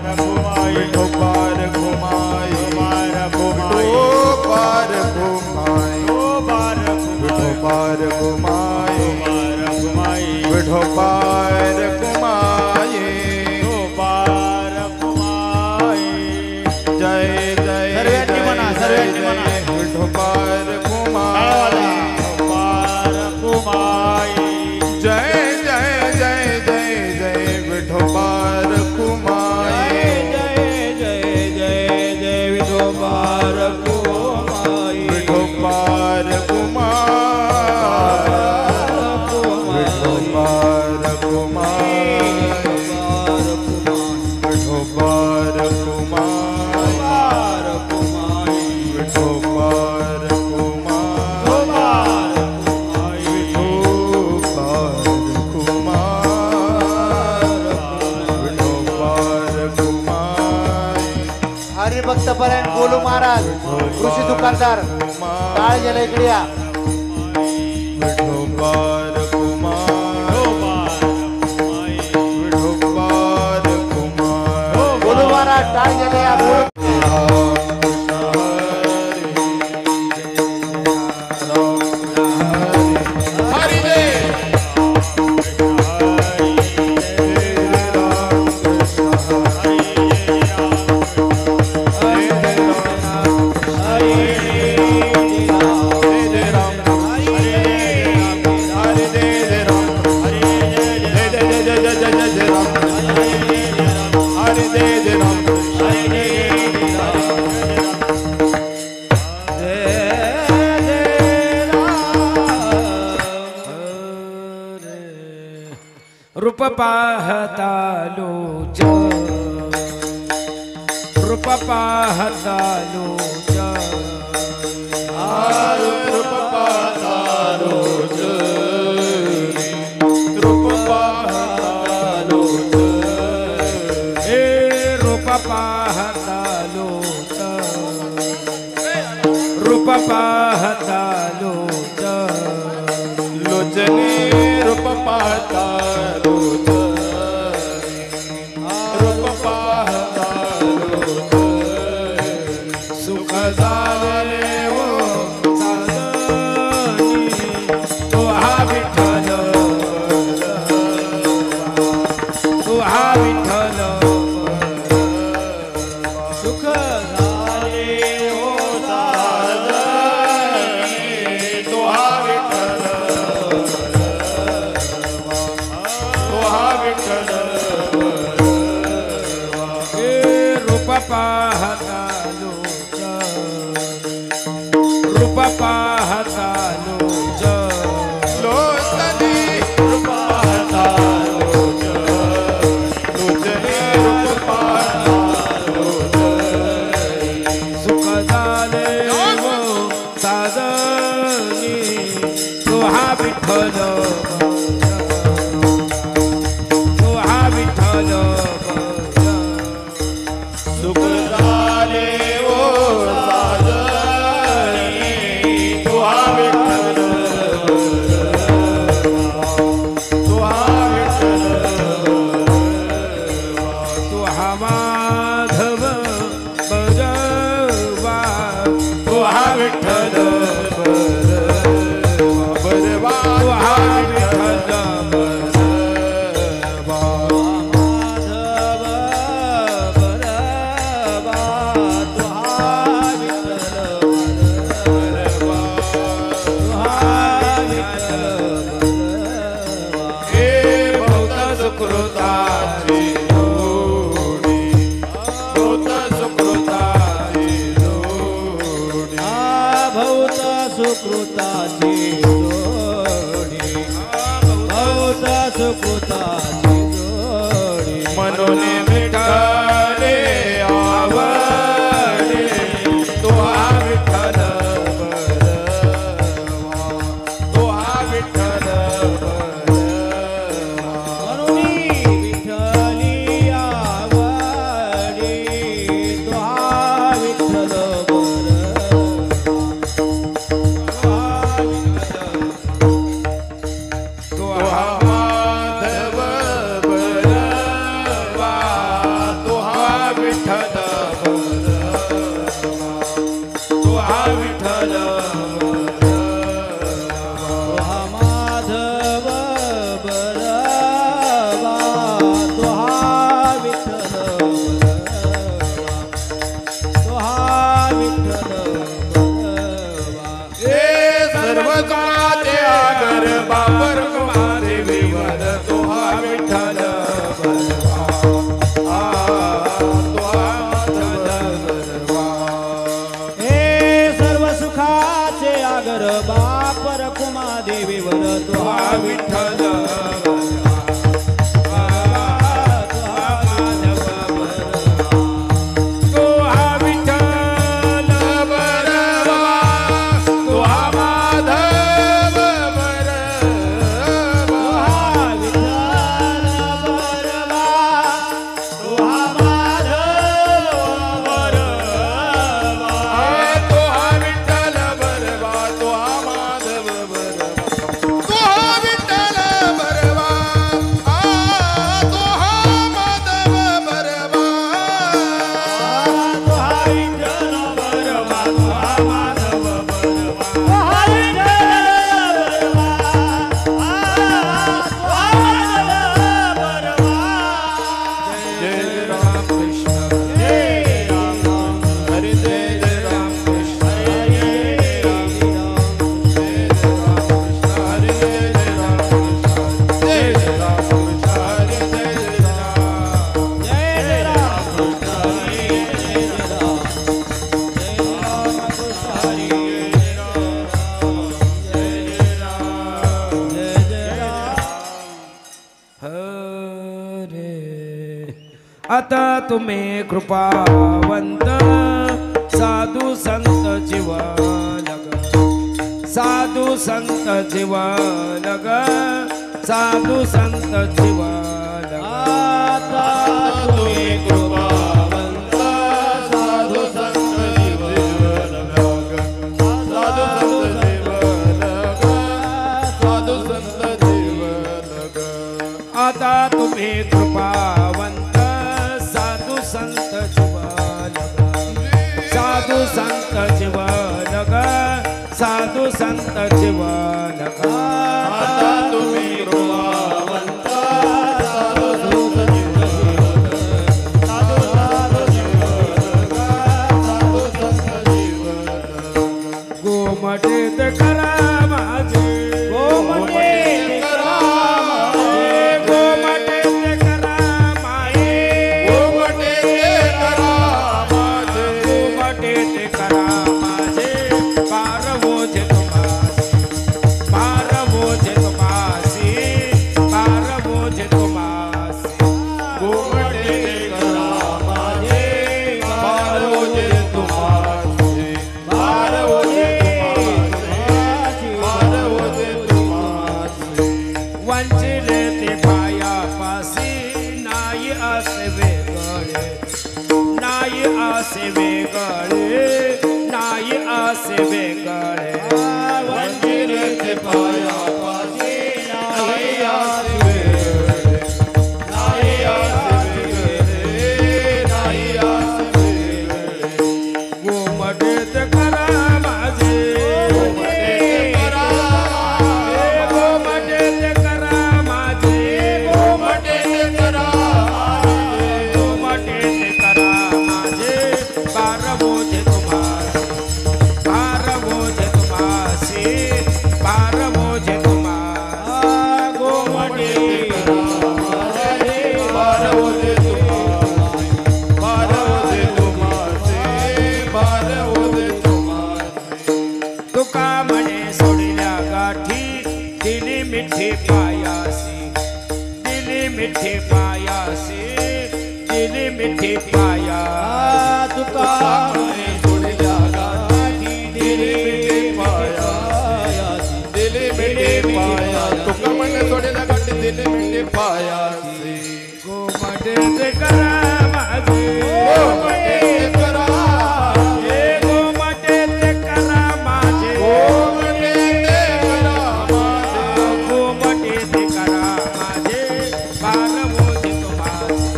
विठोबार घुमाई विठोबार घुमाई विठोबार घुमाई विठोबार घुमाई जय जय सर्वांनी म्हणा सर्वांनी म्हणा विठोबार घुमाई जय जय जय जय जय विठोबार घुमाई जय जय जय जय विठोबार घुमाई विठोबार घुमाई विठोबार घुमाई विठोबार घुमाई विठोबार हरिभक्त पर्यंत गोलू महाराज कृषी दुकानदार काळ गेला इकडे या विठोबार घुमाई विठोबार घुमाई गोलू महाराज टाळ गेले या रूप पाहता लोच रूप पाहता लोच रूप पाहता लोच रूप पाहता लोच हे रूप पाहता लोच रूप पाहता लोच लोचने रूप पाहता लोच रूप पाहता लोच सुख झाले वो साजनी तो हा विठ्ठल तो हा विठ्ठल सुख झाले वो साजनी तो हा विठ्ठल तो हा विठ्ठल हे रूप पाहता लोच रूप पाहता लोच लोचने रूप पाहता लोच लोचने रूप पाहता लोच सुख झाले वो साजनी तो हा विठ्ठल तो हा विठ्ठल सुख झाले ओ साजनी तू हा विठ्ठल तू हा विठ्ठल तो हा माधव बजवा तू हा विठ्ठल बरवा तो हा विठ्ठल हे बहुत सुकृताची जोडी बहुत सुकृताची जोडी भौत सुकृताची जोडी भौत सुकृताची जोडी म्हणून विठ्ठले आवडे तो हा विठ्ठल बरवा तो हा विठ्ठल बरवा म्हणून विठ्ठली आवडी तो हा विठ्ठल तो तो हा माधव विठ्ठल तो हा विठ्ठल हा माधव बलवा तो हा विठ्ठल तो हा विठ्ठल बलवा हे सर्व काचे आगर बापर कुमारे विवर तो हा विठ्ठल बलवा तो हा माधव बलवा हे सर्व सुखाचे आगर बापर कुमा देवीवर तो हा विठ्ठल आता तुम्ही कृपावंत साधू संत जीवनग साधू संत जीवनग साधू संत जीवनग आता तुम्ही कृपावंत साधू संत जीवनग साधू संत जीवनग आता तुम्ही कृपावंत साधू संत जीवनग साधू संत जीवनग साधू संत जीवनग आता तुम्ही कृपावंत साधू संत जीवनग साधू संत जीवनग गोमटेत करा माझे गोमटेत करा माझे गोमटेत करा माये गोमटेत करा माझे गोमटेत करा माझे पारवोजे तुम्हासी पारवोजे तुम्हासी पारवोजे तुम्हासी गोमटेत करा माझे पारवोजे तुम्हासी पारवोजे तुम्हासी वंचिले ते पायापासी नाही असे वेगळे नाही असे वेगळे नाही असे वेगळे वंचिले ते पायापासी नाही असे वेगळे नाही असे वेगळे नाही असे वेगळे गोमटेत करा माझे गोमटेत करा गोमटेत करा माझे गोमटेत करा गोमटेत करा माझे पारवोजे तुम्हासी पारवोजे तुम्हासी पारवोजे तुम्हासी गोमटेत पारवोजे तुम्हासी पारवोजे तुम्हासी पारवोजे तुम्हासी तुका म्हणे सोडल्या गाठी दिली मिठी पायासी दिली मिठी पायासी दिली मिठी पाया तुका म्हणे सोडल्या गाठी दिली मिठी पायासी दिली मिठी पाया तुका म्हणे सोडल्या गाठी दिली मिठी पायासी गोमटेत करा माझे गोमटेत करा हे गोमटेत करा माझे गोमटेत करा माझे गोमटेत करा माझे पारवोजे तुम्हासी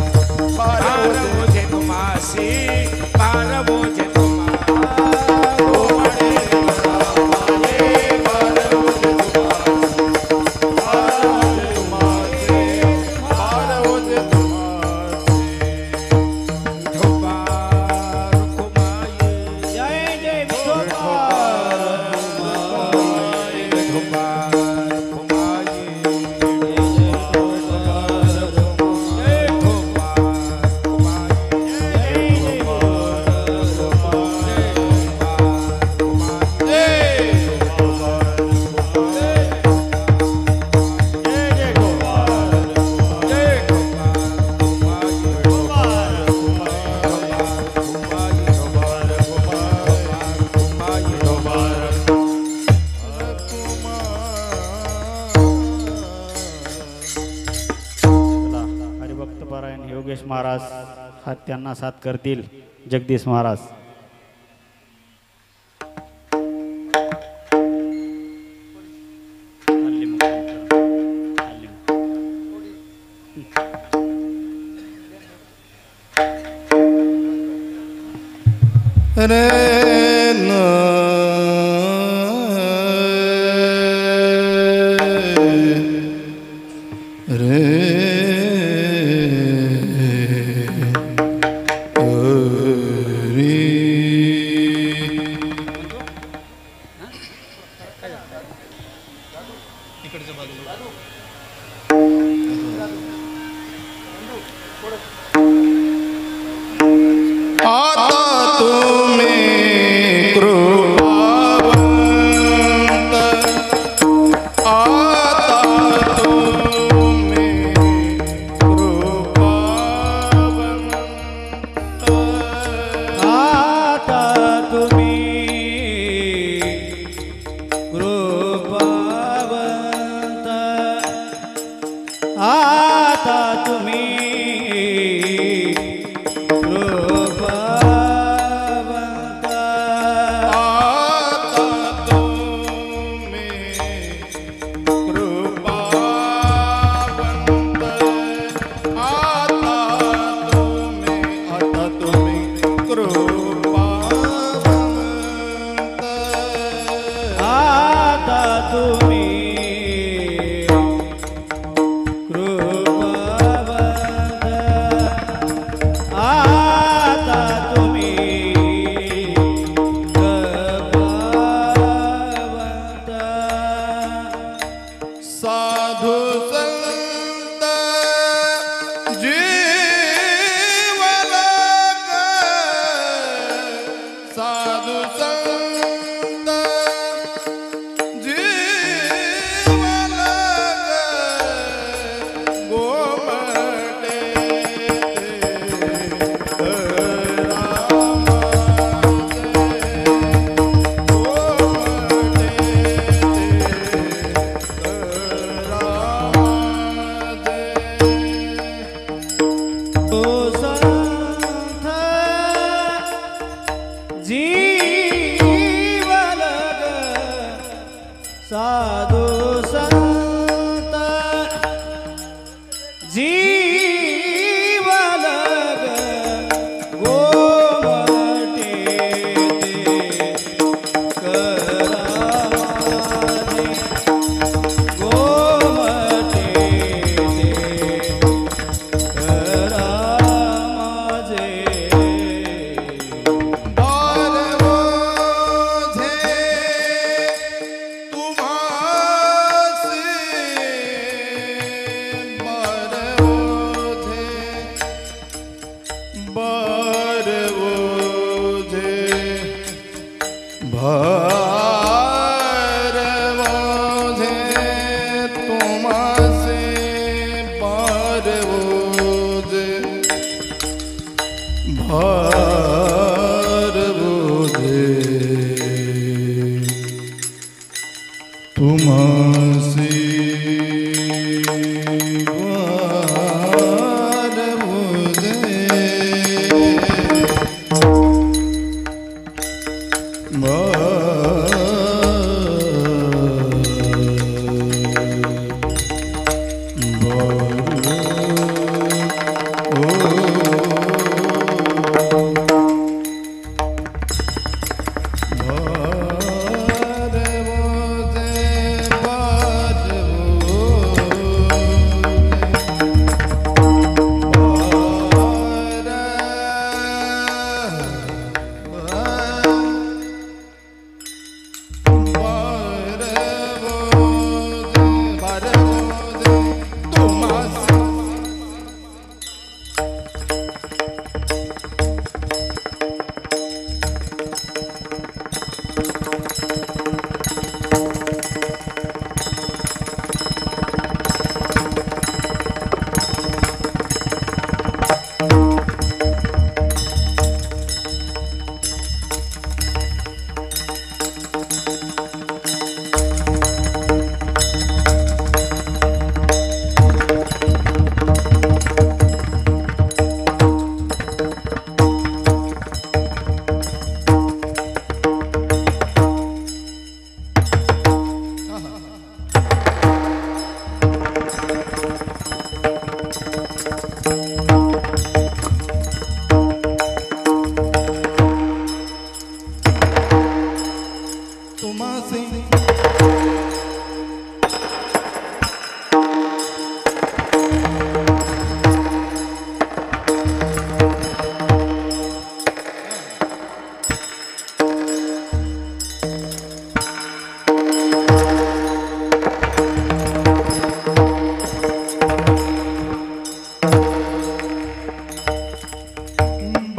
पारवोजे तुम्हासी माझी भार बोझे तुम्हा गोमटे माझे भार बोझे तुम्हासे भार बोझे तुम्हासे विठोबा रुक्माई जय जय विठोबा विठोबा रुक्माई चला, हरिभक्त पारायण योगेश महाराज हा त्यांना साथ करतील. जगदीश महाराज रे न रे आता तुम्ही कृपावंत आता तुम्ही कृपावंत आता तुम्ही कृपावंत आता तुम्ही कृपावंत आता तुम्ही कृपावंत आता तुम्ही कृपावंत आता तुम्ही कृपावंत आता तुम्ही कृपावंत साधु संत जीवलग साधु संत जीवलग गोमटे तो संत जीवलग साधु संत जीवलग गोमटे करामाने गोमटे करामाजे बारवोझे तुम्हासे बारवोझे बारवोझे तुम्हासे बारवोझे भारवोधे तुमसे भारवोधे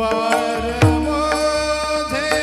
बार मोझे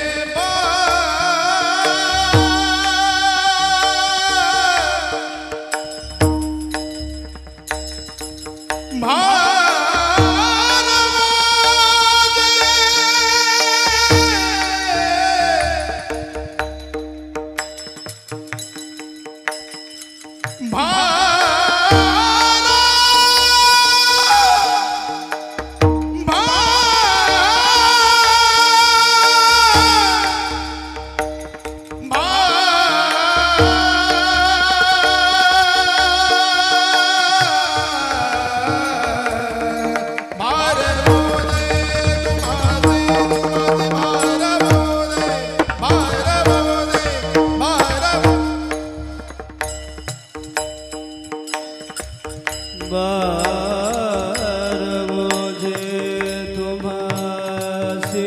बार मुझे तुम्हासी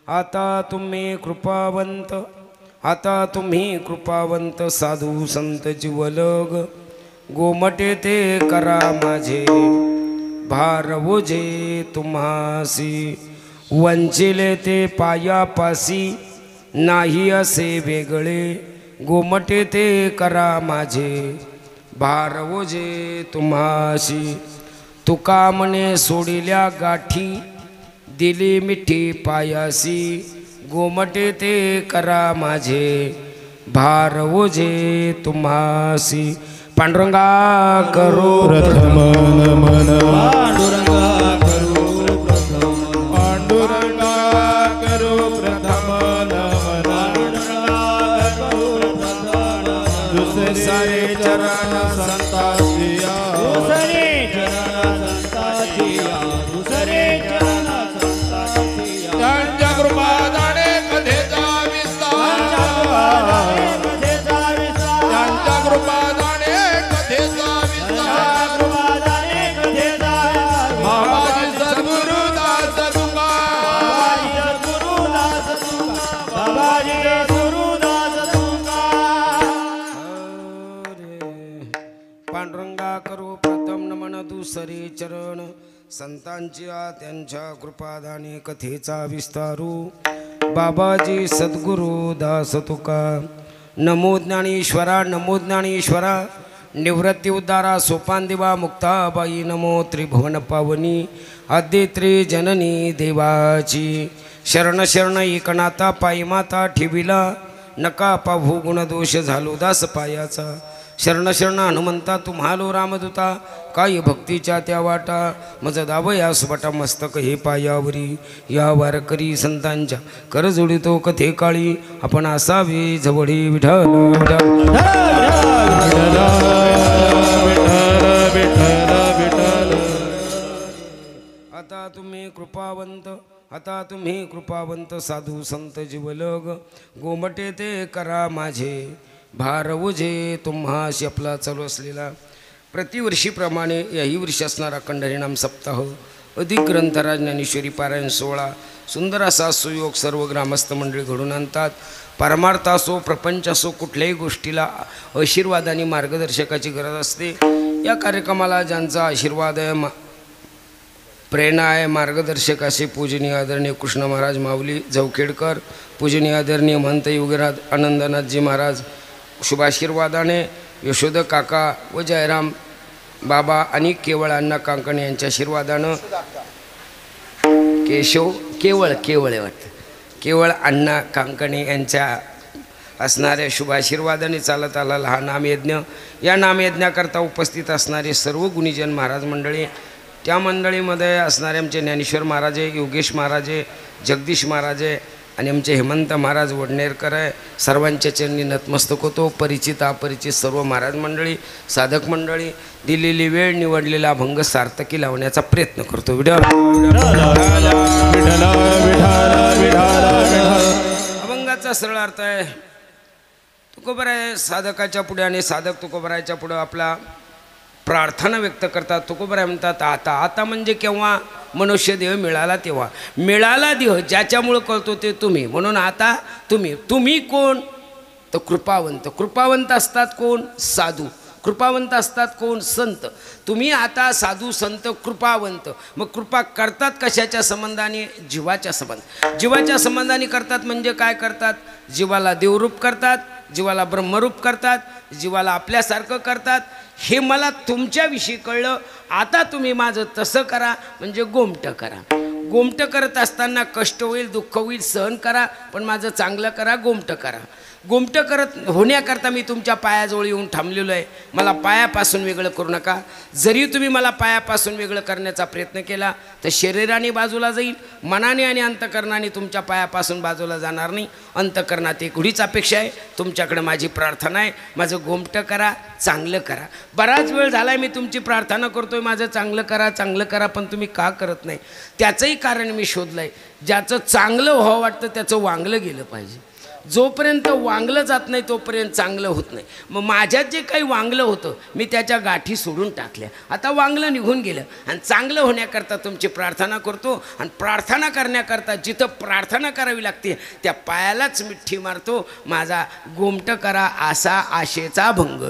आता तुम्ही कृपावंत, आता तुम्ही कृपावंत साधू संत जीवलग, गोमटे ते करा माझे भार ओझे तुम्हासी, वंचिले ते पायापासी नाही असे वेगळे, गोमटे ते करा माझे भार ओझे तुम्हासी. तुका म्हणे सोडिल्या गाठी दिली मिठी पायासी, गोमटे ते करा माझे भार ओझे तुम्हासी. पांडुरंगा करो प्रथम नमन, पांडुरंगा करू प्रथम, पांडुरंगा करो प्रथम नमन, पांडुरंगा करू प्रथम, दुसरे सारे चरण संतांची दुसरे चरण संतांची, दुसरे चरण संतांची, त्यांच्या कृपादाने कथेचा विस्तार, त्यांच्या कृपादाने कथेचा विस्तार, बाबाजी सद्गुरु दास तुका, पांडुरंगा करू प्रथम नमन, दुसरे चरण संतांची त्यांच्या कृपादाने कथेचा विस्तारू, बाबाजी सद्गुरु दास तुका. नमो ज्ञानेश्वरा, नमो ज्ञानेश्वरा, निवृत्ती उद्धारा सोपान दिवा मुक्ताबाई, नमो त्रिभुवन पावनी आद्यत्री जननी देवाची. शरण शरण एकनाथा पायी माता ठेविला, नका पाहू गुणदोष झालो दास पायाचा. शरण शरण हनुमंता तुम्हालो रामदूता, काय भक्तीच्या त्या वाटा मज दावयास वाटा मस्तक हे पायावरी. या वारकरी संतांच्या कर जोडितो कथे काळी, आपण असावे जवळी विठ्ठल विठ्ठल. आता तुम्ही कृपावंत, आता तुम्ही कृपावंत साधू संत जीवलग, गोमटे ते करा माझे भार ओझे तुम्हाशी. आपला चालू असलेला प्रतिवर्षीप्रमाणे याही वर्षी असणारा अखंड हरिनाम सप्ताह, अधिक ग्रंथराज ज्ञानेश्वरी पारायण सोहळा, सुंदर असा सुयोग सर्व ग्रामस्थ मंडळी घडून आणतात. परमार्थ असो प्रपंच असो, कुठल्याही गोष्टीला आशीर्वाद आणि मार्गदर्शकाची गरज असते. या कार्यक्रमाला ज्यांचा आशीर्वाद आहे, प्रेरणा आहे, मार्गदर्शक असे पूजनीय आदरणीय कृष्ण महाराज माऊली जवखेडकर, पूजनीय आदरणीय महंत योगीराज आनंदनाथजी महाराज, शुभाशीर्वादाने यशोद काका व जयराम बाबा आणि केवळ अण्णा कांकणे यांच्या आशीर्वादानं केवळ आहे वाटतं, केवळ अण्णा कांकणे यांच्या असणाऱ्या शुभाशीर्वादाने चालत आलेला हा नामयज्ञ. या नामयज्ञाकरता उपस्थित असणारे सर्व गुणीजन महाराज मंडळी, त्या मंडळीमध्ये असणारे आमचे ज्ञानेश्वर महाराजे, योगेश महाराजे, जगदीश महाराजे आणि आमचे हेमंत महाराज वडनेरकर आहे. सर्वांच्या चरणी नतमस्तक होतो. परिचित अपरिचित सर्व महाराज मंडळी, साधक मंडळी, दिलेली वेळ निवडलेला अभंग सार्थकी लावण्याचा प्रयत्न करतो. अभंगाचा सरळ अर्थ आहे, तुकोबराय साधकाच्या पुढे आणि साधक तुकोबरायच्या पुढे आपला प्रार्थना व्यक्त करतात. तुकोबराय म्हणतात आता, आता म्हणजे केव्हा? मनुष्य देह मिळाला तेव्हा. मिळाला देह ज्याच्यामुळं कळतो ते तुम्ही, म्हणून आता तुम्ही. तुम्ही कोण? तर कृपावंत. कृपावंत असतात कोण? साधू. कृपावंत असतात कोण? संत. तुम्ही आता साधू संत कृपावंत. मग कृपा करतात कशाच्या संबंधाने? जीवाच्या संबंध. जीवाच्या संबंधाने करतात म्हणजे काय करतात? जीवाला देवरूप करतात, जीवाला ब्रह्मरूप करतात, जीवाला आपल्यासारखं करतात. हे मला तुमच्याविषयी कळलं. आता तुम्ही माझं तसं करा म्हणजे गोमटं करा. गोमटं करत असताना कष्ट होईल, दुःख होईल, सहन करा, पण माझं चांगलं करा, गोमटं करा. गोमटं करत होण्याकरता मी तुमच्या पायाजवळ येऊन थांबलेलो आहे. मला पायापासून वेगळं करू नका. जरी तुम्ही मला पायापासून वेगळं करण्याचा प्रयत्न केला तर शरीराने बाजूला जाईल, मनाने आणि अंतकरणाने तुमच्या पायापासून बाजूला जाणार नाही. अंतकरणात एवढीच अपेक्षा आहे, तुमच्याकडे माझी प्रार्थना आहे, माझं गोमटं करा, चांगलं करा. बराच वेळ झाला आहे मी तुमची प्रार्थना करतोय, माझं चांगलं करा, चांगलं करा, पण तुम्ही का करत नाही? त्याचंही कारण मी शोधलं आहे. ज्याचं चांगलं व्हावं वाटतं त्याचं वांगलं गेलं पाहिजे. जोपर्यंत वांगलं जात नाही तोपर्यंत चांगलं होत नाही. मग माझ्यात जे काही वांगलं होतं मी त्याच्या गाठी सोडून टाकल्या. आता वांगलं निघून गेलं आणि चांगलं होण्याकरता तुमची प्रार्थना करतो. आणि प्रार्थना करण्याकरता जिथं प्रार्थना करावी लागते त्या पायालाच मिठी मारतो. माझा गोमट करा असा आशेचा भंग.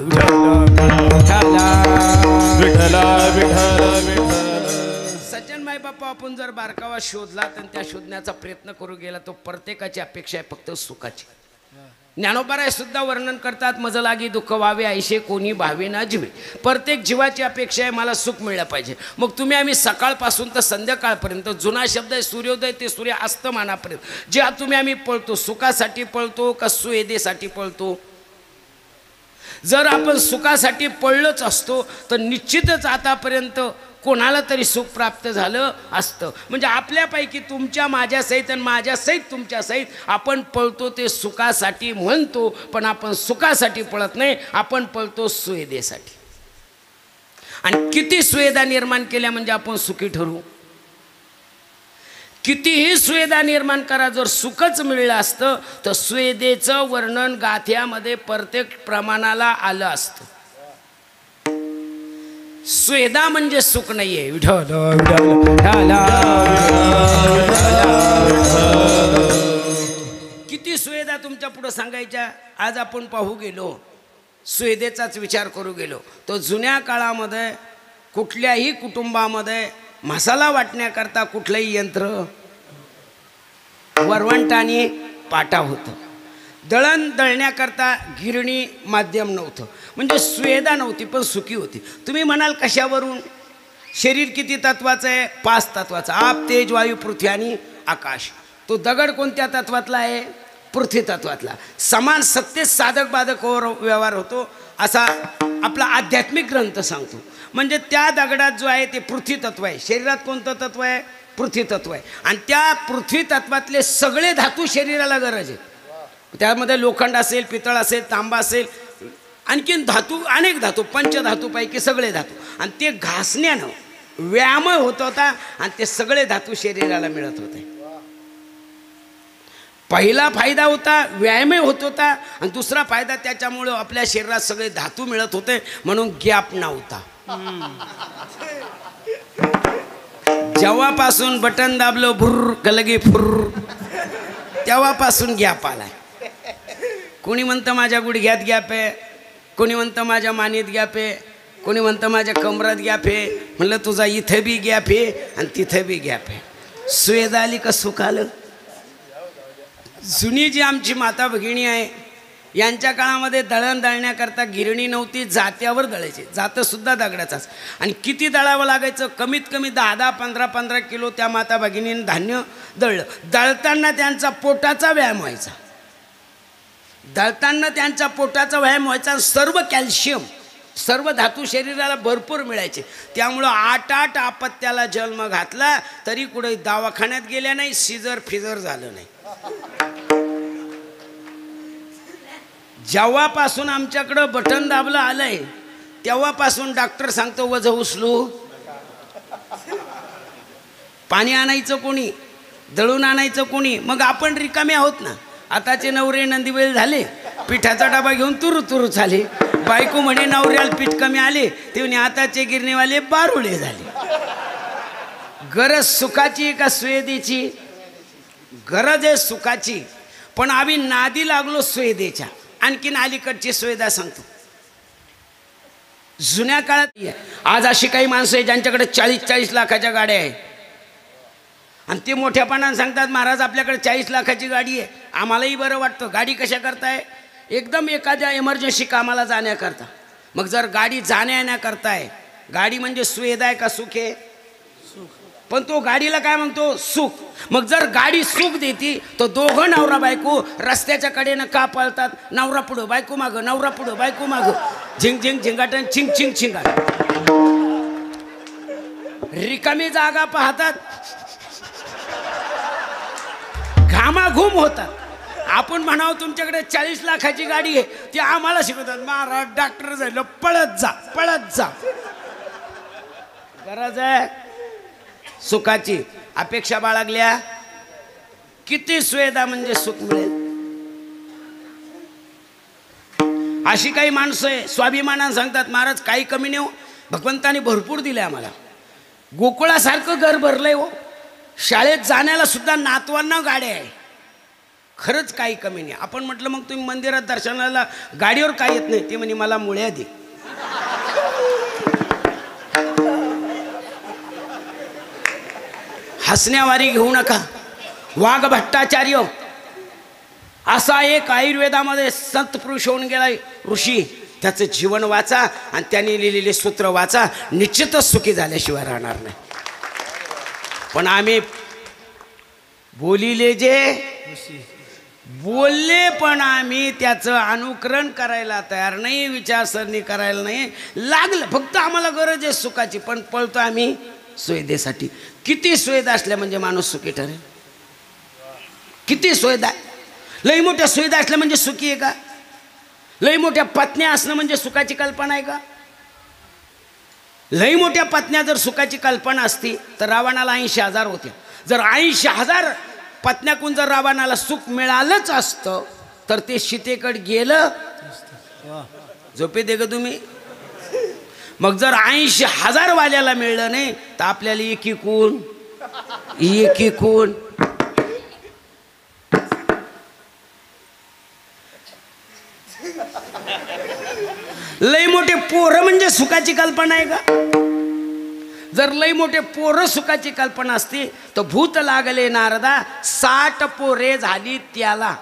सज्जन माय बाप्पा, आपण जर बारकावा शोधला तर त्या शोधण्याचा प्रयत्न करू गेला तो प्रत्येकाची अपेक्षा आहे फक्त सुखाची. ज्ञानोबाराय सुद्धा वर्णन करतात, मज लागी दुःख व्हावे ऐशे कोणी भावे ना जीवे. प्रत्येक जीवाची अपेक्षा आहे मला सुख मिळलं पाहिजे. मग तुम्ही आम्ही सकाळपासून तर संध्याकाळपर्यंत, जुना शब्द आहे सूर्योदय ते सूर्य अस्तमानापर्यंत, जे तुम्ही आम्ही पळतो सुखासाठी पळतो का सुवेदेसाठी पळतो? जर आपण सुखासाठी पळलोच असतो तर निश्चितच आतापर्यंत कोणाला तरी सुख प्राप्त झालं असतं. म्हणजे आपल्यापैकी तुमच्या माझ्यासहित आणि माझ्यासहित तुमच्यासहित आपण पळतो ते सुखासाठी म्हणतो, पण आपण सुखासाठी पळत नाही, आपण पळतो सुवेदेसाठी. आणि किती सुविधा निर्माण केल्या म्हणजे आपण सुखी ठरू? कितीही सुविधा निर्माण करा, जर सुखच मिळलं असतं तर सुवेदेचं वर्णन गाथ्यामध्ये प्रत्येक प्रमाणाला आलं असतं. सुवेदा म्हणजे सुख नाहीये. विठ्ठल किती सुवेदा तुमच्या पुढे सांगायच्या. आज आपण पाहू गेलो, सुवेदेचाच विचार करू गेलो, तो जुन्या काळामध्ये कुठल्याही कुटुंबामध्ये मसाला वाटण्याकरता कुठलंही यंत्र, वरवंटाने पाटा होतं. दळण दळण्याकरता गिरणी माध्यम नव्हतं. म्हणजे सुवेदा नव्हती पण सुखी होती. तुम्ही म्हणाल कशावरून? शरीर किती तत्वाचं आहे? 5 तत्वाचं. आप तेज वायू पृथ्वी आणि आकाश. तो दगड कोणत्या तत्वातला आहे? पृथ्वी तत्वातला. समान सत्तेत साधक बाधकवर व्यवहार होतो असा आपला आध्यात्मिक ग्रंथ सांगतो. म्हणजे त्या दगडात जो आहे ते पृथ्वी तत्व आहे. शरीरात कोणतं तत्व आहे? पृथ्वी तत्व आहे. आणि त्या पृथ्वी तत्वातले सगळे धातू शरीराला गरज आहे. त्यामध्ये लोखंड असेल, पितळ असेल, तांबा असेल, आणखीन धातू, अनेक धातू, पंचधातूपैकी सगळे धातू. आणि ते घासण्यानं व्यायाम होत होता आणि ते सगळे धातू शरीराला मिळत होते. पहिला फायदा होता व्यायाम होत होता, आणि दुसरा फायदा त्याच्यामुळं आपल्या शरीरात सगळे धातू मिळत होते म्हणून गॅप नव्हता. जेव्हापासून बटन दाबलो भुर्र कलगी फुर्र, तेव्हापासून गॅप आलाय. कोणी म्हणतं माझ्या गुडघ्यात गॅप आहे, कोणी म्हणतं माझ्या मानेत गॅप आहे, कोणी म्हणतं माझ्या कमरात गॅप आहे. म्हणलं तुझा इथं बी गॅप आहे आणि तिथं बी गॅप आहे. सुवेदा आली का सुख आलं? जुनी जी आमची माता भगिनी आहे यांच्या काळामध्ये दळण दळण्याकरता गिरणी नव्हती, जात्यावर दळायचे. जातंसुद्धा दगडाचाच. आणि किती दळावं लागायचं? कमीत कमी 10-10, 15-15 किलो त्या माता भगिनीने धान्य दळलं. दळताना त्यांचा पोटाचा व्यायाम व्हायचा. दळताना त्यांचा पोटाचा व्यायाम व्हायचा. सर्व कॅल्शियम, सर्व धातू शरीराला भरपूर मिळायचे. त्यामुळं 8 अपत्याला जन्म घातला तरी कुठे दवाखान्यात गेल्या नाही, सिजर फिजर झालं नाही. जेव्हापासून आमच्याकडं बटन दाबलं आलंय तेव्हापासून डॉक्टर सांगतो वजन उचलू. पाणी आणायचं कोणी, दळून आणायचं कोणी, मग आपण रिकामे आहोत ना. आताचे नवरे नंदीबैल झाले, पिठाचा डबा घेऊन तुरु तुरु झाले. बायको म्हणे नवऱ्याला पीठ कमी आले, ते म्हणे आताचे गिरणीवाले बारुळे झाले. गरज सुखाची का सुवेदेची? गरज आहे सुखाची, पण आम्ही नादी लागलो सुवेदेच्या. आणखीन अलीकडची सुविधा सांगतो. जुन्या काळात, आज अशी काही माणसं आहे ज्यांच्याकडे 40-40 लाखाच्या गाड्या आहेत आणि ते मोठ्यापणाने सांगतात महाराज आपल्याकडे 40 लाखाची गाडी आहे. आम्हालाही बरं वाटतं. गाडी कशा करताय? एकदम एखाद्या इमर्जन्सी कामाला जाण्याकरता. मग जर गाडी जाण्या येण्याकरता आहे, गाडी म्हणजे सुविधा आहे का सुख आहे? पण तो गाडीला काय म्हणतो? सुख. मग जर गाडी सुख देती तर दोघं नवरा बायको रस्त्याच्या कडेनं का पळतात? नवरा पुढं बायको मागं, नवरा पुढं बायको मागं, झिंग झिंग झिंगाटन चिंग चिंग चिंगाट. रिकामी जागा पाहतात, घामाघूम होतात. आपण म्हणावं तुमच्याकडे 40 लाखाची गाडी आहे, ती आम्हाला शिकवतात महाराज डॉक्टर झालं पळत जा पळत जा. गरज आहे सुखाची. अपेक्षा बाळगल्या, किती सुविधा म्हणजे सुख मिळेल. अशी काही माणसं आहे स्वाभिमानानं सांगतात महाराज काही कमी नाही हो, भगवंताने भरपूर दिले आम्हाला. गोकुळासारखं घर भरलंय हो, शाळेत जाण्याला सुद्धा नातवांना गाड्या आहे. खरंच काही कमी नाही. आपण म्हटलं मग तुम्ही मंदिरात दर्शनाला गाडीवर काय येत नाही? ते म्हणे मला मुळ्या दे. हसण्यावारी घेऊ नका. वाघ भट्टाचार्य असा एक आयुर्वेदामध्ये सत्पुरुष होऊन गेला ऋषी. त्याचं जीवन वाचा आणि त्यांनी लिहिलेले सूत्र वाचा, निश्चितच सुखी झाल्याशिवाय राहणार नाही. पण आम्ही बोलिले जे बोलले, पण आम्ही त्याचं अनुकरण करायला तयार नाही, विचारसरणी करायला नाही. लागलं फक्त आम्हाला गरज आहे सुखाची, पण पळतो आम्ही सुविधेसाठी. किती सुविधा असल्या म्हणजे माणूस सुखी ठरेल? किती सुविधा? लई मोठ्या सुविधा असल्या म्हणजे सुखी आहे का? लई मोठ्या पत्न्या असणं म्हणजे सुखाची कल्पना आहे का? लई मोठ्या पत्न्या जर सुखाची कल्पना असती तर रावणाला 80,000 होते. जर 80,000 पत्न्याकून जर रावणाला सुख मिळालंच असतं तर ते सीतेकडे गेलं. झोपे दे ग तुम्ही. मग जर 80,000 वाल्याला मिळलं नाही तर आपल्याला एकीकून लई मोठे पोरं म्हणजे सुखाची कल्पना आहे का? जर लई मोठे पोरं सुखाची कल्पना असती तर भूत लागले नारदा 60 पोरे झाली त्याला.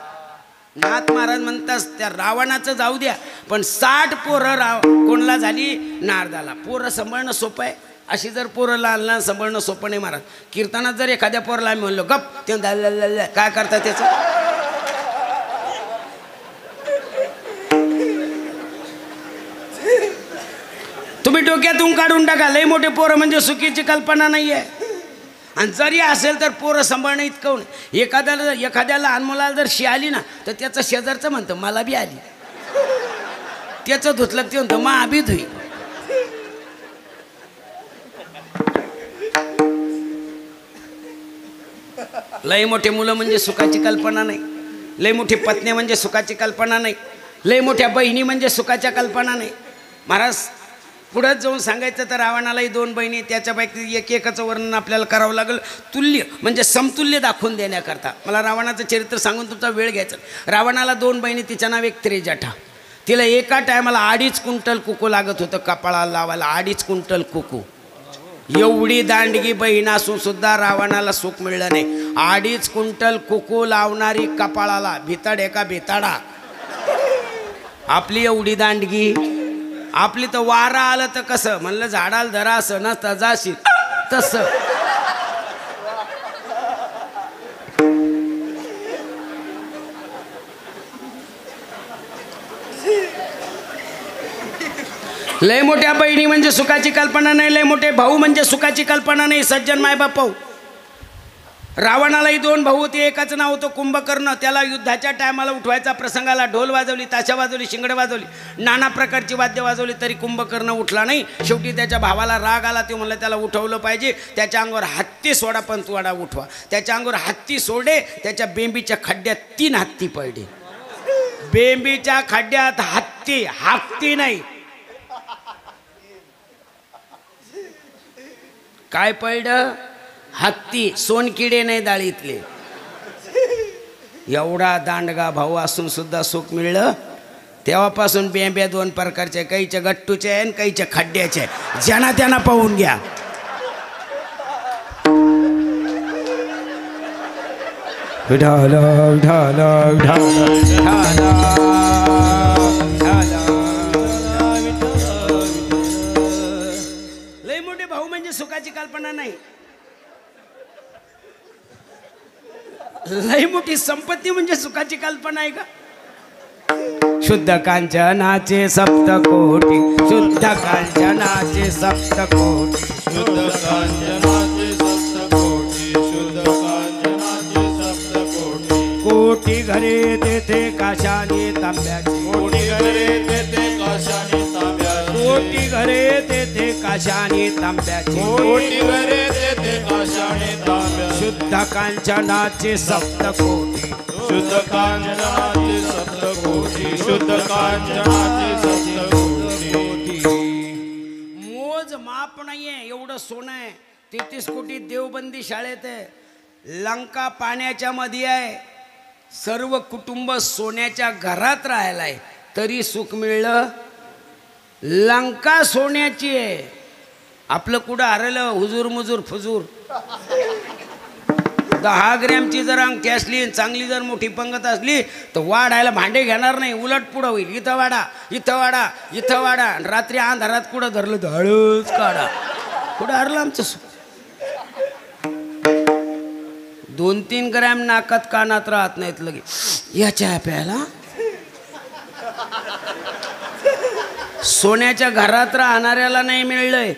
नाथ महाराज म्हणतात त्या रावणाचं जाऊ द्या, पण 60 पोरं कोणला झाली? नारदाला. पोरं सांभाळणं सोपं आहे? अशी जर पोरं लहान लहान सांभाळणं सोपं नाही महाराज. कीर्तनात जर एखाद्या पोराला आम्ही म्हणलो गप, ते काय करतात त्याचं? तुम्ही डोक्यातून काढून टाका. लई मोठे पोरं म्हणजे सुखीची कल्पना नाही आहे. आणि जरी असेल तर पोरं सांभाळणं इतकं. एखाद्या लहान मुलाला जर शी आली ना तर त्याचं शेजारचं म्हणतं मला बी आली. त्याचं धुतलं ते म्हणतं मा बी धुई. लई मोठे मुलं म्हणजे सुखाची कल्पना नाही. लई मोठी पत्नी म्हणजे सुखाची कल्पना नाही. लई मोठ्या बहिणी म्हणजे सुखाच्या कल्पना नाही. महाराज पुढं जाऊन सांगायचं तर रावणालाही 2 बहिणी, त्याच्यापैकी एकाचं वर्णन आपल्याला करावं लागेल. तुल्य म्हणजे समतुल्य दाखवून देण्याकरता. मला रावणाचं चरित्र सांगून तुमचा वेळ घ्यायचा. रावणाला 2 बहिणी, तिचं नाव एक त्रिजटा. तिला एका टायमाला 2.5 क्विंटल कुकू लागत होतं कपाळाला लावायला. 2.5 क्विंटल कुकू. एवढी दांडगी बहीण असून सुद्धा रावणाला सुख मिळलं नाही. 2.5 क्विंटल कुकू लावणारी कपाळाला. भिताड एका भिताडा. आपली एवढी दांडगी. आपली तर वारा आलं तर कसं म्हणलं झाडाला धरा असं नसतं जाशील तसं. लय मोठ्या बहिणी म्हणजे सुखाची कल्पना नाही. लय मोठे भाऊ म्हणजे सुखाची कल्पना नाही. सज्जन मायबाप. रावणालाही 2 भाऊ होते. एकाचं नाव होतं कुंभकर्ण. त्याला युद्धाच्या टायमाला उठवायचा प्रसंगाला ढोल वाजवली, ताशा वाजवली, शिंगडे वाजवली, नाना प्रकारची वाद्य वाजवली तरी कुंभकर्ण उठला नाही. शेवटी त्याच्या भावाला राग आला. ते म्हणलं त्याला उठवलं पाहिजे. त्याच्या अंगावर हत्ती सोडा पण तू वाडा उठवा. त्याच्या अंगावर हत्ती सोडे. त्याच्या बेंबीच्या खड्ड्यात 3 हत्ती पडले. बेंबीच्या खड्ड्यात हत्ती हाकती नाही. काय पडलं? हत्ती. सोनकिडे नाही डाळीतले. एवढा दांडगा भाऊ असून सुद्धा सुख मिळलं. तेव्हापासून बेंब्या 2 प्रकारच्या, काहीच्या गट्टूच्या आहे आणि काहीच्या खड्ड्याच्या आहे. ज्यांना त्यांना पाहून घ्या. लय मोठे भाऊ म्हणजे सुखाची कल्पना नाही. लय मोठी संपत्ती म्हणजे सुखाची कल्पना आहे का? शुद्ध कांचनाचे सप्तकोटी. शुद्ध कांचनाचे सप्तकोटी. शुद्ध कांचनाचे सप्तकोटी. शुद्ध कांचनाचे सप्तकोटी. कोटी घरे तेथे काशाने तांब्याची. कोटी घरे तेथे काशाने तांब्याची. कोटी घरे तेथे काशाने तांब्याची. कोटी घरे तेथे काशाने तांब्याची. शुद्ध कांचनाचे सप्तकोटी. शुद्ध कांचनाचे सप्तकोटी. शुद्ध कांचनाचे कुठं सोनं आहे. 33 कोटी देवबंदी शाळेत आहे. लंका पाण्याच्या मध्ये आहे. सर्व कुटुंब सोन्याच्या घरात राहायलाय तरी सुख मिळलं. लंका सोन्याची आहे. आपलं कुठं हरलं हुजूर मुजूर फुजूर. 10 ग्रॅमची जर अंगठी असली चांगली जर मोठी पंगत असली तर वाढायला भांडे घेणार नाही. उलट पुढं होईल. इथं वाडा इथं वाडा इथं वाडा. रात्री अंधारात कुठं धरलं तर हळूच काढा. कुठं हरलं आमचं. 2-3 ग्रॅम नाकात कानात राहत नाहीत लगे. याच्या प्यायला सोन्याच्या घरात राहणाऱ्याला नाही मिळलंय.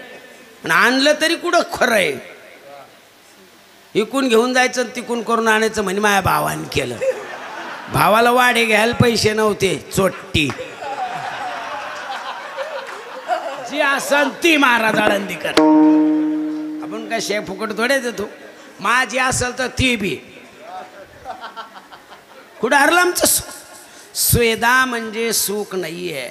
आणि आणलं तरी कुठं खरं आहे. इकून घेऊन जायचं तिकून करून आणायचं म्हणजे माझ्या भावाने केलं. भावाला वाढे घ्यायला पैसे नव्हते. चोट्टी जी असन ती महाराज आळंदीकर. आपण काय शेफ फुकट थोडे देतो. माझी असेल तर ती बी. कुठं हरलं आमचं सुख. स्वेदा म्हणजे सुख नाहीये.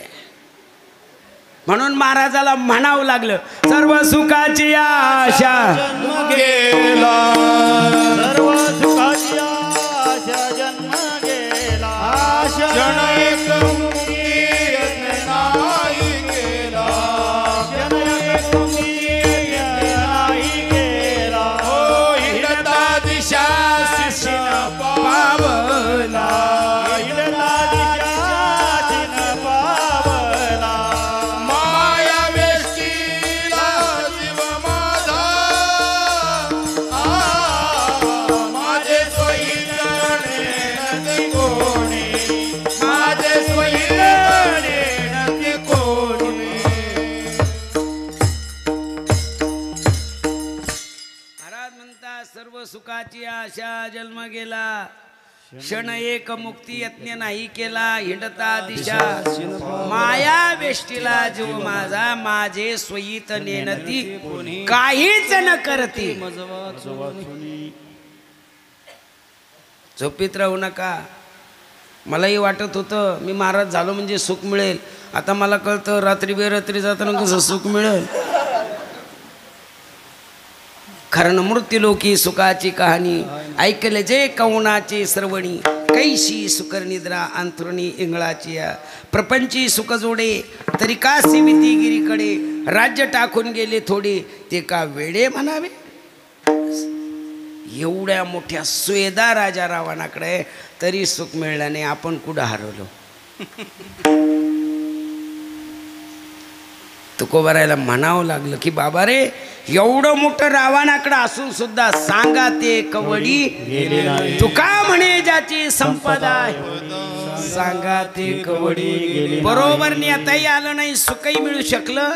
म्हणून महाराजाला म्हणावं लागलं सर्व सुखाची आशा जन्म गेला सर्व सुखाची आशा जन्म गेला. आशा क्षण एक मुक्ती नाही गेला. क्षण एक मुक्ती नाही गेला. हो हिंडता दिशा शिष्ण पावला. हिंडता दिशा चिन पावला. माया वेष्टीला जीव माझा. माझे सोयीने नदी कोणी. माझे सोयीने नदी कोणी. महाराज म्हणतात सर्व सुखाची आशा जन्म गेला. क्षण एक मुक्ती यत्न नाही केला. हिंडता दिशा माया वेष्टीला जीव माझा. माझे स्वयीत नेनती काहीच न करती. झोपीत राहू नका. मलाही वाटत होतं मी महाराज झालो म्हणजे सुख मिळेल. आता मला कळतं रात्री बेरात्री जाताना कसं सुख मिळेल. कारण मृत्यूलोकी सुखाची कहाणी ऐकले जे कवनाची श्रवणी. कैशी सुकरनिद्रा अंथरुणी इंगळाची. प्रपंची सुख जोडे तरी का सेविती गिरीकडे. राज्य टाकून गेले थोडे ते का वेडे म्हणावे. एवढ्या मोठ्या स्वेदा राजा रावणाकडे तरी सुख मिळलं नाही. आपण कुठं हरवलो. तुकोबारायला म्हणावं लागलं की बाबा रे एवढं मोठं रावणाकडे असून सुद्धा सांगा ते कवडी. तुका म्हणे ज्याची संपदा सांगा ते कवडी. बरोबर नेताही आलं नाही सुखही मिळू शकलं.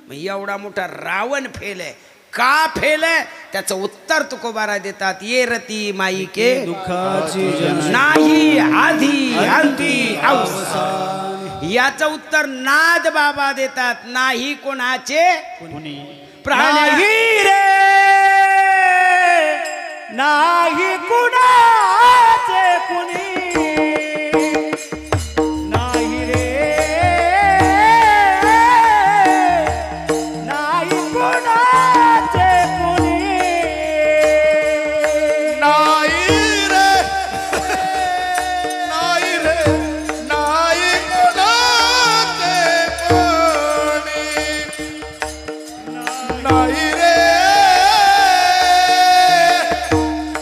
मग एवढा मोठा रावण फेल आहे. का फेल आहे त्याचं उत्तर तुकोबारा देतात. ये रती माईके दुःखाची नाही आधी अंती अवसान. याचं उत्तर नाद बाबा देतात. नाही कोणाचे नाही रे नाही कुणाचे कुणी. नाही रे नाही कुणाचे कुणी. नाही रे नाही रे नाही कोणाचे कोणी. नाही रे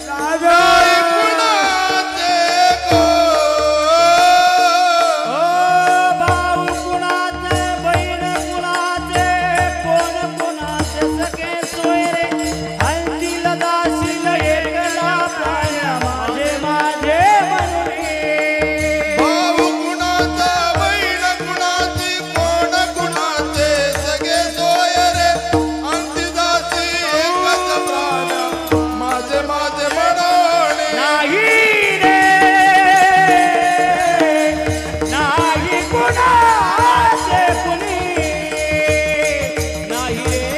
नाही कुणाचे भाऊ कुणाचे बहीण कुणाचे कोण कुणाचे सखे सोयरे. अंतील दासील एकला प्राण माझे माझे म्हणून. भाऊ कुणाचा बहीण कुणाची कोण कुणाचे सगळे सोय रे. अंतिदासी एकच प्राण माझे माझे म्हणून. नाही रे नाही कुणाचे कुणी. नाही रे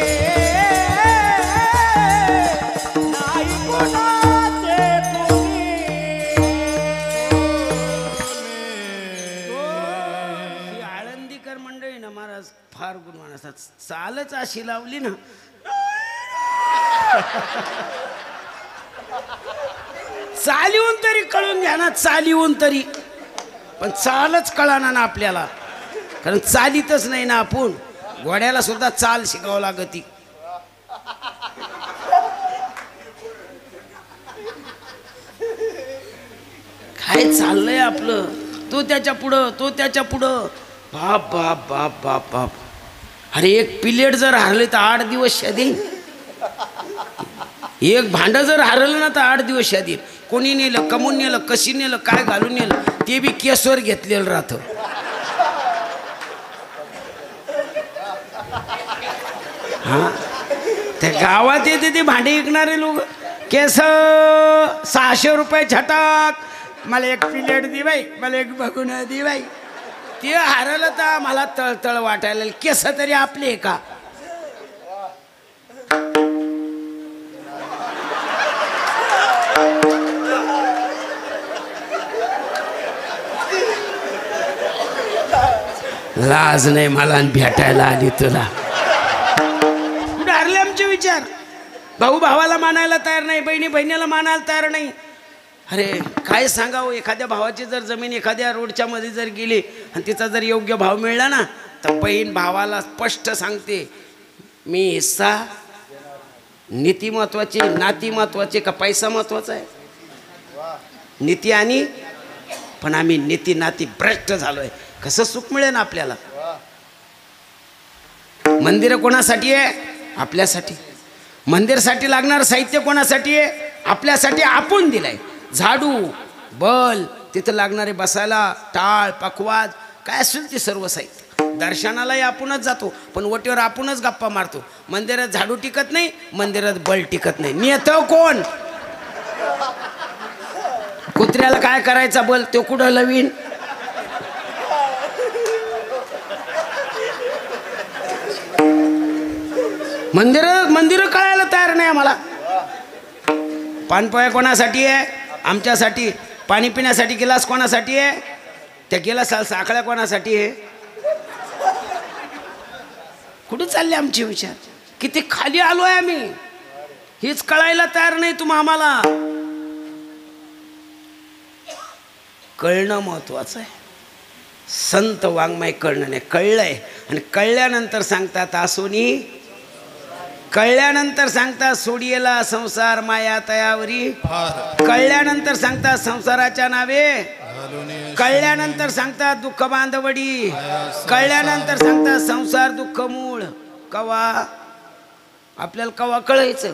नाही कुणाचे कुणी. ही आळंदीकर मंडळी ना महाराज फार गुणवान असतात. चालच अशी लावली ना चालीहून तरी कळून घ्या ना, चालीहून तरी. पण चालच कळाना ना आपल्याला, कारण चालीतच नाही ना आपण. घोड्याला सुद्धा चाल शिकावं लागती. काय चाललंय आपलं? तो त्याच्या पुढं, तो त्याच्या पुढं. बाप बाप बाप बाप बाप. अरे एक प्लेट जर हरले तर 8 दिवस शादी. एक भांड जर हरलं ना तर 8 दिवस शादी. कोणी नेलं, कमून नेलं, कशी नेलं, काय घालून नेलं, ते बी केसवर घेतलेलं राहतं. हा, त्या गावात येते ते भांडे विकणारे लोक. केस 600 रुपये छटाक. मला एक प्लेट दे बाई, मला एक बघून दे बाई. ते हरलं तर मला तळतळ वाटायला. केस तरी आपले का? लाज नाही मला भेटायला आली तुला. कुठे हरले आमचे विचार? भाऊ भावाला मानायला तयार नाही, बहिणी बहिणीला मानायला तयार नाही. अरे काय सांगावं, एखाद्या भावाची जर जमीन एखाद्या रोडच्या मध्ये जर गेली आणि तिचा जर योग्य भाव मिळला ना, तर बहीण भावाला स्पष्ट सांगते, मी हिस्सा. नीती महत्वाची, नाती महत्वाचे का पैसा महत्वाचा आहे? नीती आणि, पण आम्ही नीती नाती भ्रष्ट झालोय. कसं सुख मिळेल आपल्याला? मंदिर कोणासाठी आहे? आपल्यासाठी. मंदिरसाठी लागणार साहित्य कोणासाठी आहे? आपल्यासाठी. आपण दिलंय. झाडू, बल, तिथं लागणारे बसायला टाळ, पकवाज, काय असेल ते सर्व साहित्य. दर्शनालाही आपणच जातो, पण वटीवर आपणच गप्पा मारतो. मंदिरात झाडू टिकत नाही, मंदिरात बल टिकत नाही. नेतं कोण? कुत्र्याला काय करायचा बल, तो कुठं लवीन? मंदिर कळायला तयार नाही आम्हाला. पानपोळ्या कोणासाठी आहे? आमच्यासाठी. पाणी पिण्यासाठी गिलास कोणासाठी आहे? त्या गिलासाला साखळ्या कोणासाठी आहे? कुठे चालले आमचे विचार? किती खाली आलोय आम्ही, हेच कळायला तयार नाही तुम्हा आम्हाला. कळणं महत्वाचं आहे. संत वाङ्मय कळणं नाही. कळलंय आणि कळल्यानंतर सांगतात आसोनी. कळल्यानंतर सांगतात सोडियेला संसार माया तयावरी. कळल्यानंतर सांगतात संसाराच्या नावे. कळल्यानंतर सांगतात दुःख बांधवडी. कळल्यानंतर सांगतात संसार दुःख मूळ. कवा आपल्याला कवा कळायचं?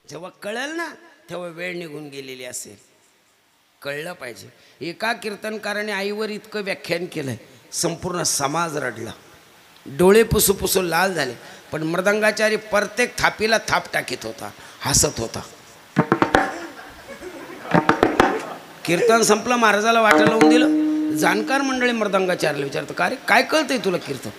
जेव्हा कळेल ना तेव्हा वेळ निघून गेलेली असेल. कळलं पाहिजे. एका कीर्तनकाराने आईवर इतकं व्याख्यान केलंय, संपूर्ण समाज रडला, डोळे पुसू पुसू लाल झाले. पण मृदंगाचारी प्रत्येक थापीला थाप टाकीत होता, हसत होता. कीर्तन संपलं, महाराजाला वाटा लावून दिलं. जाणकार मंडळी मृदंगाचार्याला विचारतं, का रे काय कळतंय तुला कीर्तन?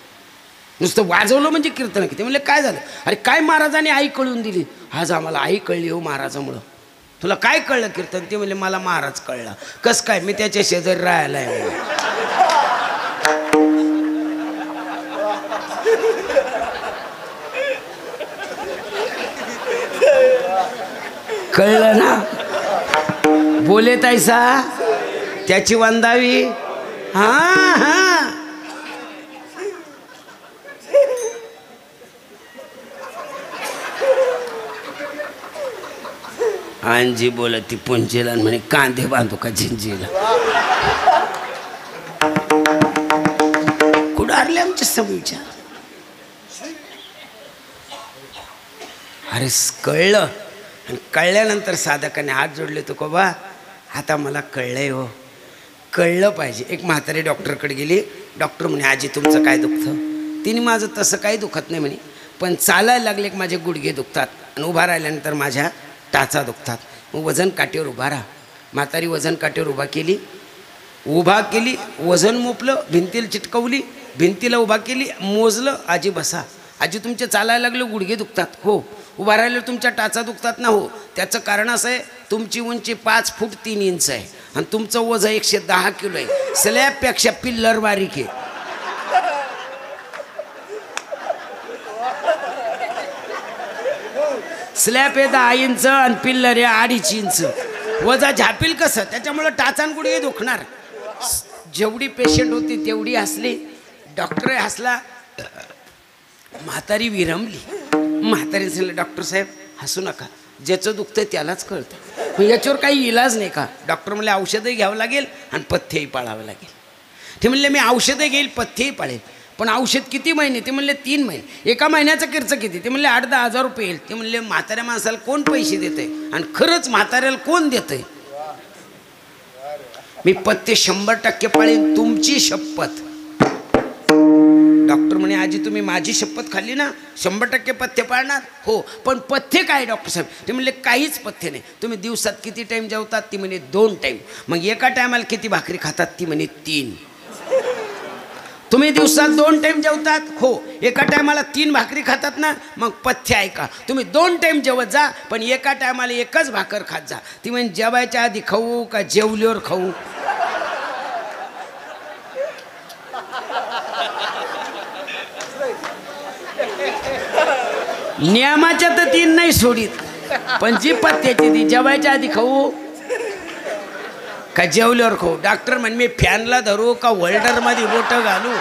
नुसतं वाजवलं म्हणजे कीर्तन किती? म्हणले काय झालं? अरे काय महाराजाने आई कळून दिली. आज आम्हाला आई कळली हो महाराजामुळं. तुला काय कळलं कीर्तन? ते म्हणले मला महाराज कळला. कस काय? मी त्याच्या शेजारी राहायला आहे. कळलं ना? बोले तैसा त्याची वंदावी. हा हा आणजी बोलत ती पुंजीला म्हणे कांदे बांधू का झिंजीला. कुठं आले आमचे सब विचार? अरे कळलं आणि कळल्यानंतर साधकाने हात जोडले. तुकोबा आता मला कळलंय हो, कळलं पाहिजे. एक म्हातारी डॉक्टरकडे गेली. डॉक्टर म्हणे आजी तुमचं काय दुखतं? तिने माझं तसं काही दुखत नाही म्हणे, पण चालायला लागले की माझे गुडघे दुखतात आणि उभा राहिल्यानंतर माझ्या टाचा दुखतात. मग वजन काठीवर उभा राहा. म्हातारी वजन काठीवर उभा केली, वजन मोपलं, भिंतीला चिटकवली, भिंतीला उभा केली, मोजलं. आजी बसा. आजी तुमचे चालायला लागले गुडघे दुखतात? हो. उभा राहिल्यावर तुमच्या टाचा दुखतात ना? हो. त्याचं कारण असं आहे तुमची उंची 5 फूट 3 इंच आहे आणि तुमचं वजन 110 किलो आहे. स्लॅबपेक्षा पिल्लर बारीक आहे. स्लॅब आहे 10 इंच आणि पिल्लर आहे 2.5 इंच. वजा झापील कसं? त्याच्यामुळं टाचान गुडघे दुखणार. जेवढी पेशंट होती तेवढी हसली. डॉक्टर हसला. म्हातारी विरमली. म्हातारी सांगितलं डॉक्टर साहेब हसू नका, ज्याचं दुखतं त्यालाच कळतं. मग याच्यावर काही इलाज नाही का? डॉक्टर म्हणले औषधही घ्यावं लागेल आणि पथ्यही पाळावं लागेल. ते म्हणले मी औषधही घेईल पथ्यही पाळेल, पण औषध किती महिने? ते म्हणले 3 महिने. एका महिन्याचा खर्च किती? ते म्हणले 8-10 हजार रुपये येईल. ते म्हणले म्हाताऱ्या माणसाला कोण पैसे देतंय आणि खरंच म्हाताऱ्याला कोण देतंय? मी पथ्य 100% पाळेन, तुमची शपथ. डॉक्टर म्हणे आजी तुम्ही माझी शपथ खाल्ली ना, 100% पथ्य पाळणार? हो. पण पथ्य काय डॉक्टर साहेब? ते म्हणले काहीच पथ्य नाही. तुम्ही दिवसात किती टाईम जेवतात? ती म्हणे 2 टाईम. मग एका टायमाला किती भाकरी खातात? ती म्हणे 3. तुम्ही दिवसात 2 टाईम जेवतात? हो. एका टायमाला 3 भाकरी खातात ना? मग पथ्य ऐका, तुम्ही 2 टाईम जेवत जा, पण एका टायमाला एकच भाकर खात जा. ती म्हणजे जेवायच्या आधी खाऊ का जेवल्यावर खाऊ? नियमाच्या तर 3 नाही सोडित, पण जी पथ्याची ती जेवायच्या आधी खाऊ का जेवल्यावर खाऊ? डॉक्टर म्हणे मी फॅनला धरू का होल्डरमध्ये बोटं घालू?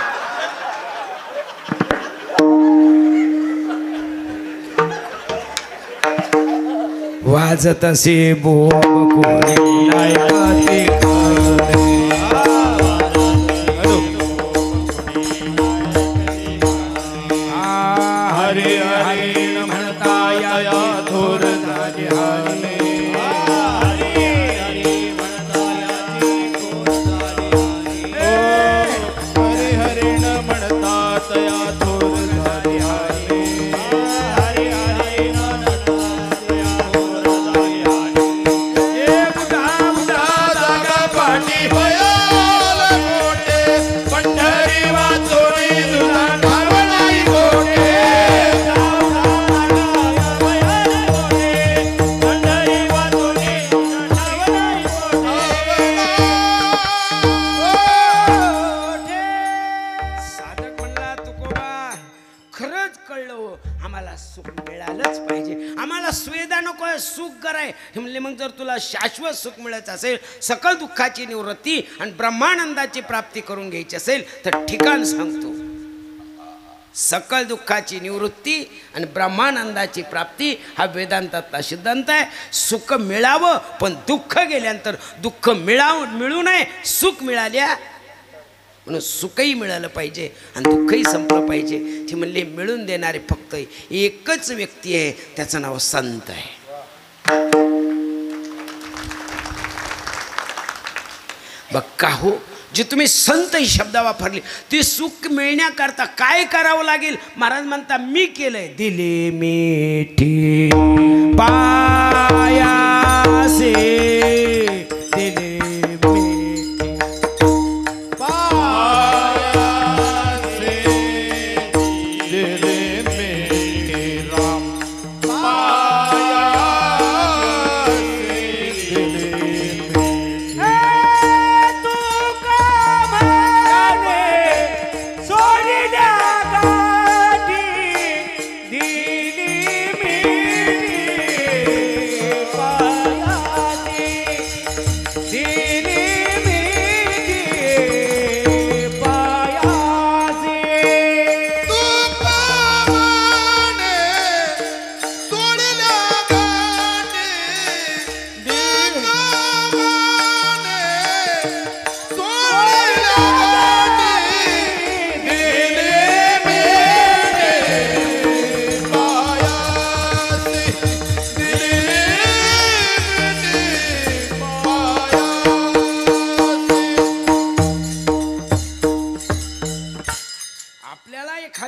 वाजत असे बोब कोणी लायकाचे हरे हरे म्हणता या थोर झाले हरे. हरे हरे न म्हणता तया थोर झाले हरे. हरे हरे न म्हणता तया थोर झाले हरे. हे बुधा बुधा जागा पाठी भयाल मोठे, पंढरी वाचोरी तुझा ठाव नाही गोठे. साधक म्हणला तुकोबा खरंच कळलं हो, आम्हाला सुख मिळालंच पाहिजे, आम्हाला स्वेदा नको आहे, सुख कराय. हे म्हणले मग जर तुला शाश्वत सुख मिळायचं असेल, सकल दुःखाची निवृत्ती आणि ब्रह्मानंदाची प्राप्ती करून घ्यायची असेल तर ठिकाण सांगतो. सकल दुःखाची निवृत्ती आणि ब्रह्मानंदाची प्राप्ती हा वेदांतातला सिद्धांत आहे. सुख मिळावं पण दुःख गेल्यानंतर दुःख मिळू नये, सुख मिळाल्या म्हणून सुखही मिळालं पाहिजे आणि दुःखही संपलं पाहिजे. ते म्हणले मिळून देणारे फक्त एकच व्यक्ती आहे, त्याचं नाव संत आहे. बघ का हो, जे तुम्ही संत ही शब्द वापरली ती सुख मिळण्याकरता काय करावं लागेल? महाराज म्हणता मी केलंय. दिले मिठी पायासे, दिले मिठी पायासे, दिले मेरे राम. पायासे, दिले मेरे. दिली मिठी पायासी.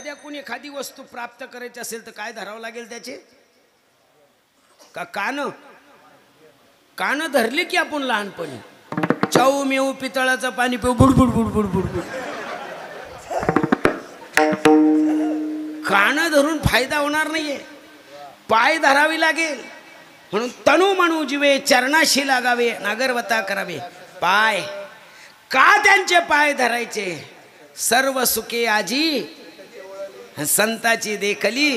एखादी एखादी वस्तू प्राप्त करायची असेल तर काय धरावं लागेल त्याचे? का कान धरली की आपण लहानपणी चाऊ मेऊ पितळाचं पाणी पिऊ बुडबुड बुडबुड बुडबुड. कान धरून फायदा होणार नाहीये, पाय धरावी लागेल. म्हणून तनु म्हणू जीवे चरणाशी लागावे नागरवता करावे. पाय का त्यांचे पाय धरायचे? सर्व सुखे आजी संताची देखली.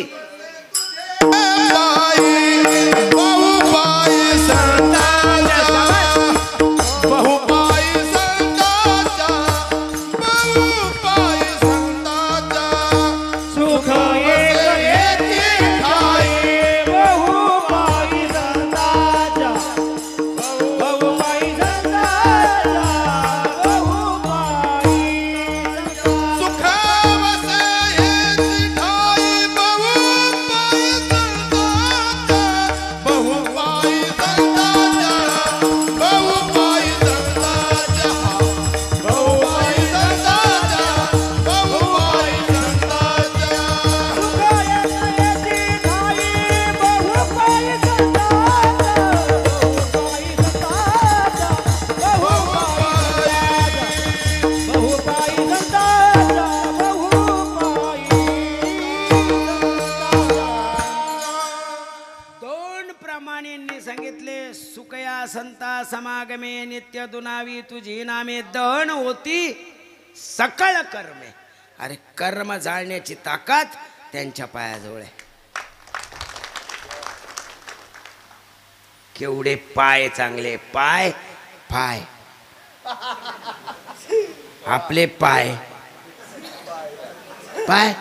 संता समागमे नित्य दुनावी तुझी नामे दहन होती सकळ कर्मे. अरे कर्म जाळण्याची ताकद त्यांच्या पायाजवळ आहे. केवढे पाय चांगले. पाय पाय आपले पाय पाय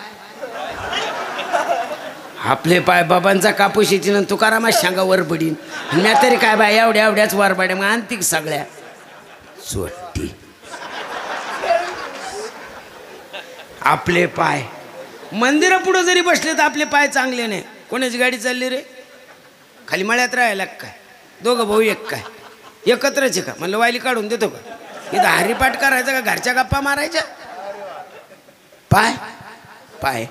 आपले पाय बाबांचा कापूशीची न तुकारामा शांगा वर बडीन. मी तरी काय बाय एवढ्या एवढ्याच वर बड्या मग आणतील सगळ्या चोट्टी. आपले पाय मंदिरा पुढे जरी बसले तर आपले पाय चांगले नाही. कोणाची गाडी चालली रे? खाली मळ्यात राहायला काय? दोघं भाऊ एक काय एकत्रच आहे का? म्हणलं वायली काढून देतो का? इथं हरिपाठ करायचा का घरच्या गप्पा मारायच्या? पाय पाय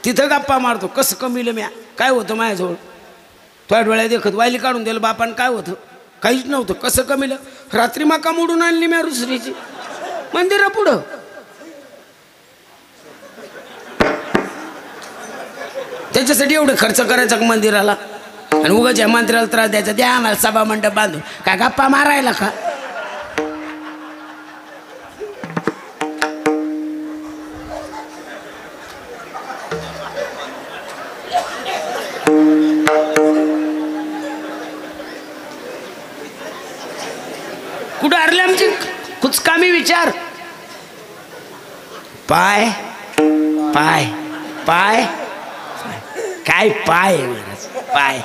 तिथं गप्पा मारतो. कसं कमीलं म्या? काय होतं माझ्याजवळ? थोड्या डोळ्या देखत वायली काढून दिलं बापान. काय होतं? काहीच नव्हतं. कसं कमीलं? रात्री माका मोडून आणली म्या रुसरीची मंदिरा पुढं. त्याच्यासाठी एवढं खर्च करायचा का मंदिराला? आणि उगाच या मंदिराला त्रास द्यायचा. द्या आम्हाला सभा मंडप बांधून. काय गप्पा मारायला का? कुठं हरले आमचे कुचकामी विचार? पाय पाय पाय काय पाय आहे महाराज? पाय.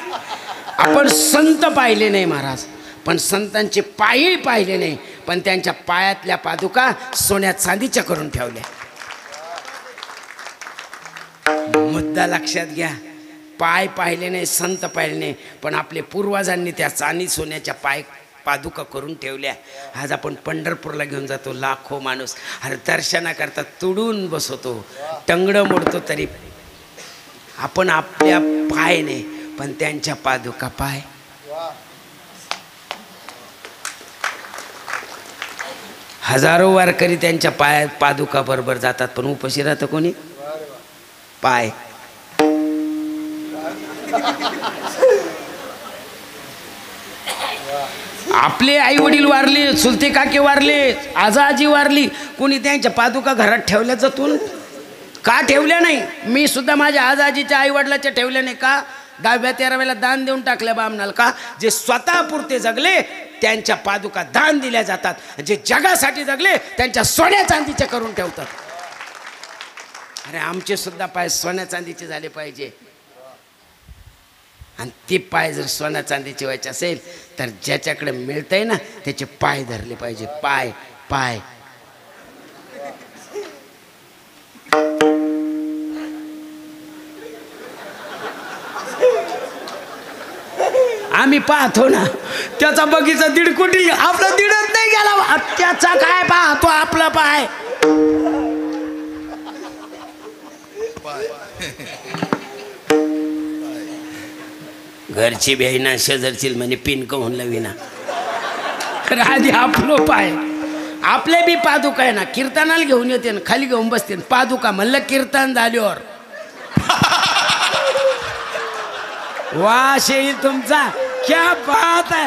आपण संत पाहिले नाही महाराज, पण संतांचे पायही पाहिले नाही, पण त्यांच्या पायातल्या पादुका सोन्या चांदीच्या करून ठेवल्या. मुद्दा लक्षात घ्या. पाय पाहिले नाही, संत पाहिले नाही, पण आपले पूर्वजांनी त्या चांदी सोन्याच्या पादुका करून ठेवल्या. आज आपण पंढरपूरला घेऊन जातो. लाखो माणूस अरे दर्शनाकरता तुडून बसवतो, टंगडं मोडतो. तरी आपण आपल्या पाय नाही, पण त्यांच्या पादुका पाय. हजारो वारकरी त्यांच्या पायात पादुका बरोबर जातात, पण उपाशी राहतं कोणी? पाय. आपले आई वडील वारले, चुलते काके वारले, आजी वारली, कोणी त्यांच्या पादुका घरात ठेवल्या जातून का ठेवल्या नाही? मी सुद्धा माझ्या आजीच्या आई वडिलाच्या ठेवल्या नाही. का? 10व्या 13व्याला दान देऊन टाकल्या बामणाला. का? जे स्वतः पुरते जगले त्यांच्या पादुका दान दिल्या जातात, जे जगासाठी जगले त्यांच्या सोन्या चांदीचे करून ठेवतात. अरे आमचे सुद्धा पाय सोन्या चांदीचे झाले पाहिजे. आणि ते पाय जर सोन्या चांदीचे व्हायचे असेल तर ज्याच्याकडे मिळतंय ना त्याचे पाय धरले पाहिजे. पाय पाय. आम्ही पाहतो ना त्याचा बगीचा 1.5 कोटी, आपला 1.5च नाही गेला. त्याचा काय पाहतो आपला पाय? घरची बेईना शेजारची म्हणे पिन कहून लवीना आधी आपलो पाय आपले बी पादुका आहे ना कीर्तनाला घेऊन येते ना खाली घेऊन बसते पादुका म्हणलं कीर्तन झाल्यावर वास येईल तुमचा क्या बात आहे.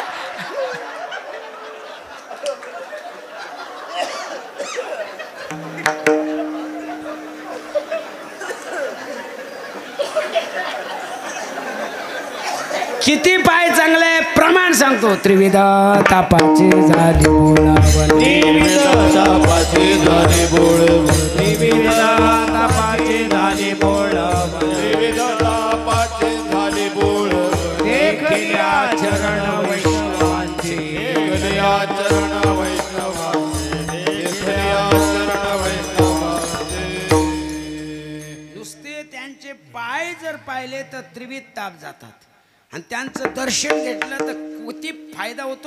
किती पाय चांगले प्रमाण सांगतो. त्रिविध तापाचे झाले बोलावले त्रिविध तापाचे झाले बोलावले त्रिविध तापाचे झाले बोलावले त्रिविध तापाचे झाले बोलावले देखल्या चरण वैष्णवांचे देखल्या चरण वैष्णवांचे देखल्या चरण वैष्णवांचे. नुसते त्यांचे पाय जर पाहिले तर त्रिविध ताप जातात आणि त्यांचं दर्शन घेतलं तर किती फायदा होतो.